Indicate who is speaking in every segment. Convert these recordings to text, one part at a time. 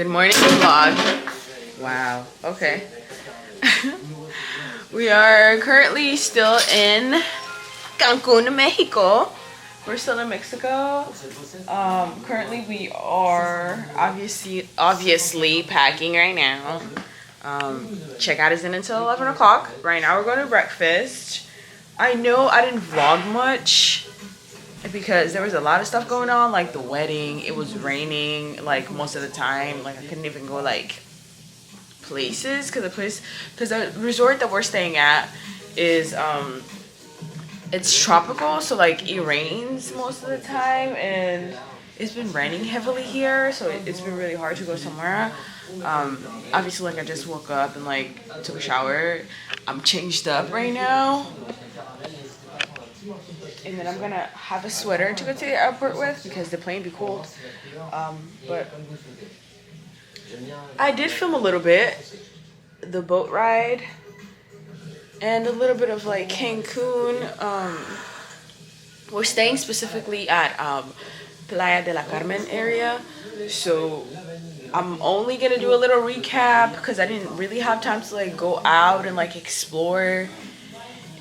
Speaker 1: Good morning vlog. Wow, okay. We are currently still in Cancun, Mexico. We're still in Mexico. Currently we are obviously packing right now. Checkout isn't until 11 o'clock. Right now we're going to breakfast. I know I didn't vlog much because there was a lot of stuff going on, like the wedding. It was raining like most of the time. Like I couldn't even go like places because the resort that we're staying at is it's tropical, so like it rains most of the time, and it's been raining heavily here, so it's been really hard to go somewhere. Obviously, like I just woke up and like took a shower. I'm changed up right now, and then I'm gonna have a sweater to go to the airport with because the plane be cold. But I did film a little bit, the boat ride, and a little bit of like Cancun. We're staying specifically at Playa Del Carmen area, so I'm only gonna do a little recap because I didn't really have time to like go out and like explore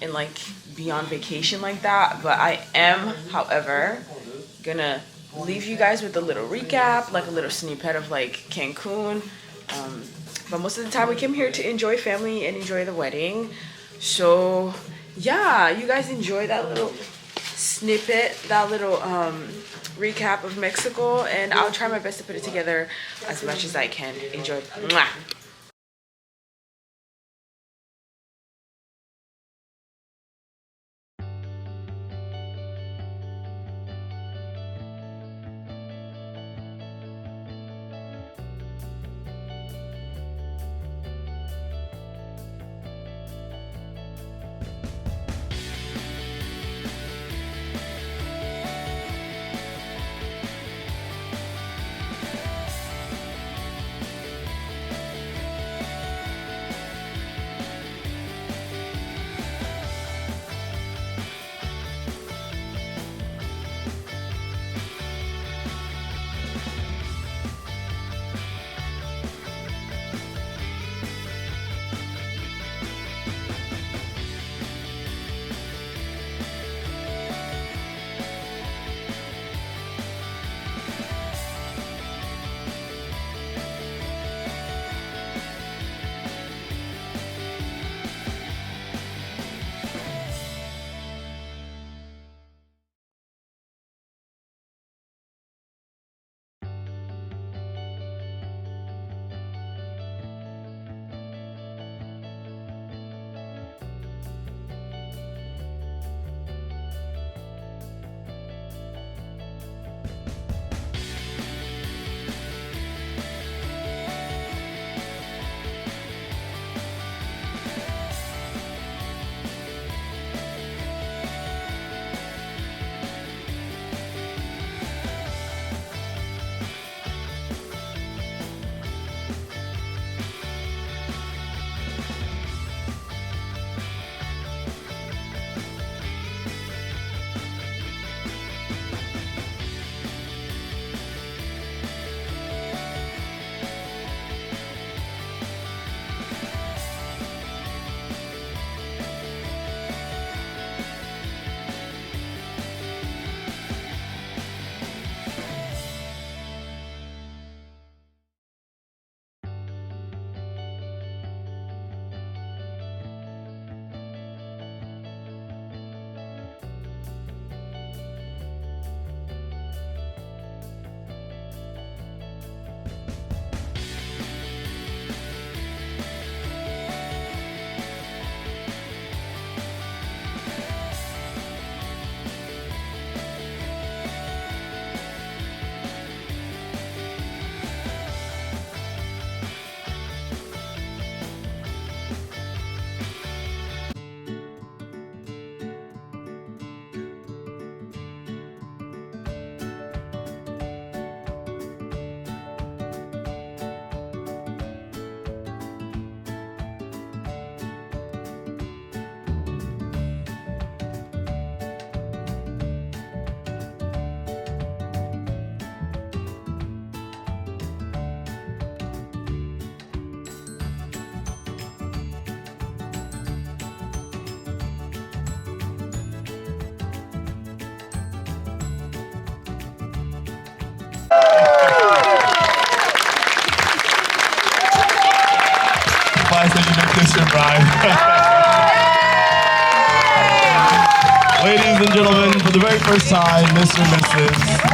Speaker 1: and like be on vacation like that. But I am, however, gonna leave you guys with a little recap, like a little snippet of like Cancun. But most of the time we came here to enjoy family and enjoy the wedding. So yeah, you guys enjoy that little snippet, that little recap of Mexico, and I'll try my best to put it together as much as I can. Enjoy. Mwah.
Speaker 2: ship ride. Ladies and gentlemen, for the very first time, Mr. and Mrs.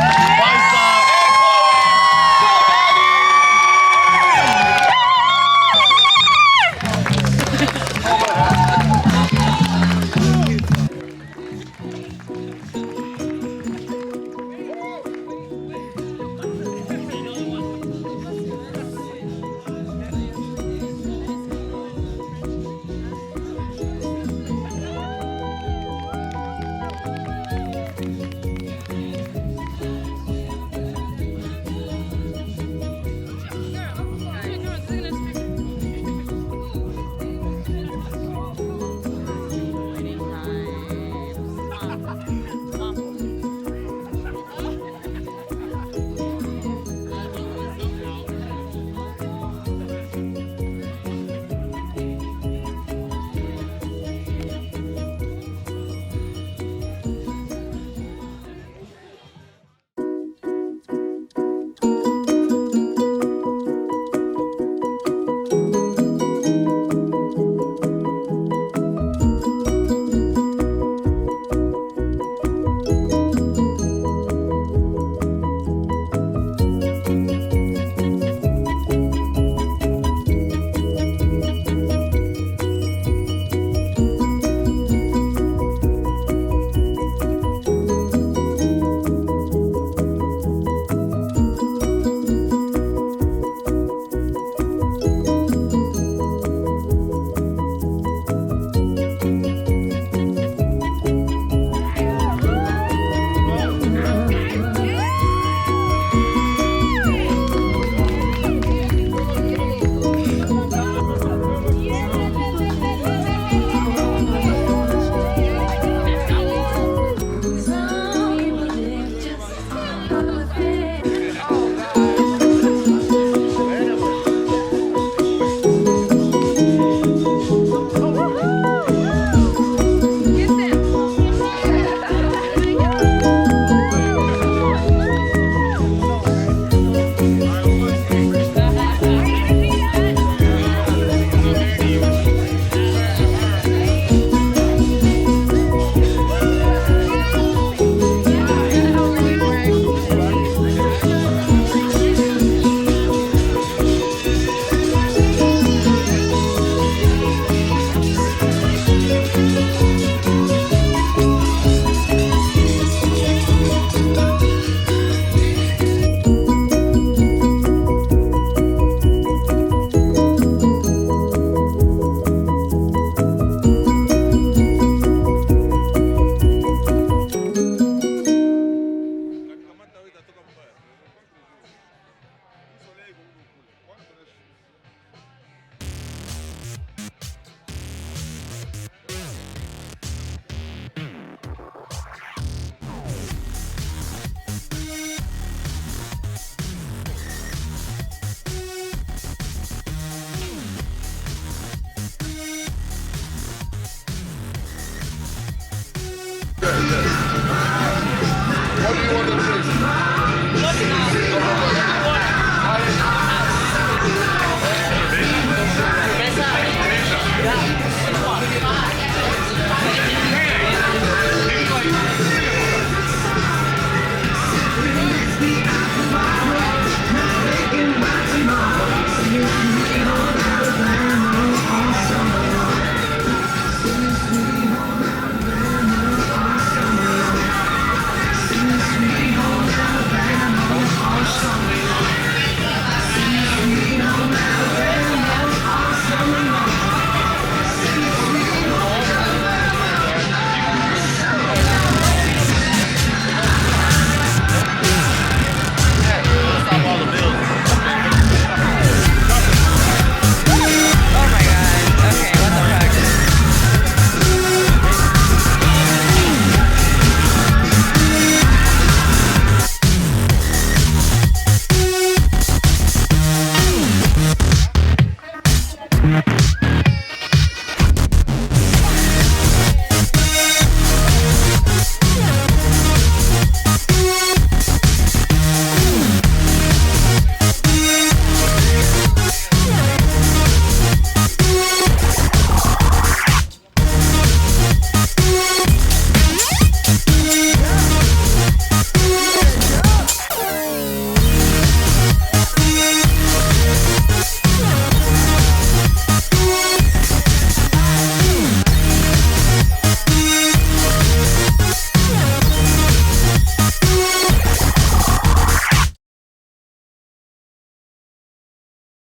Speaker 3: What do you want to drink?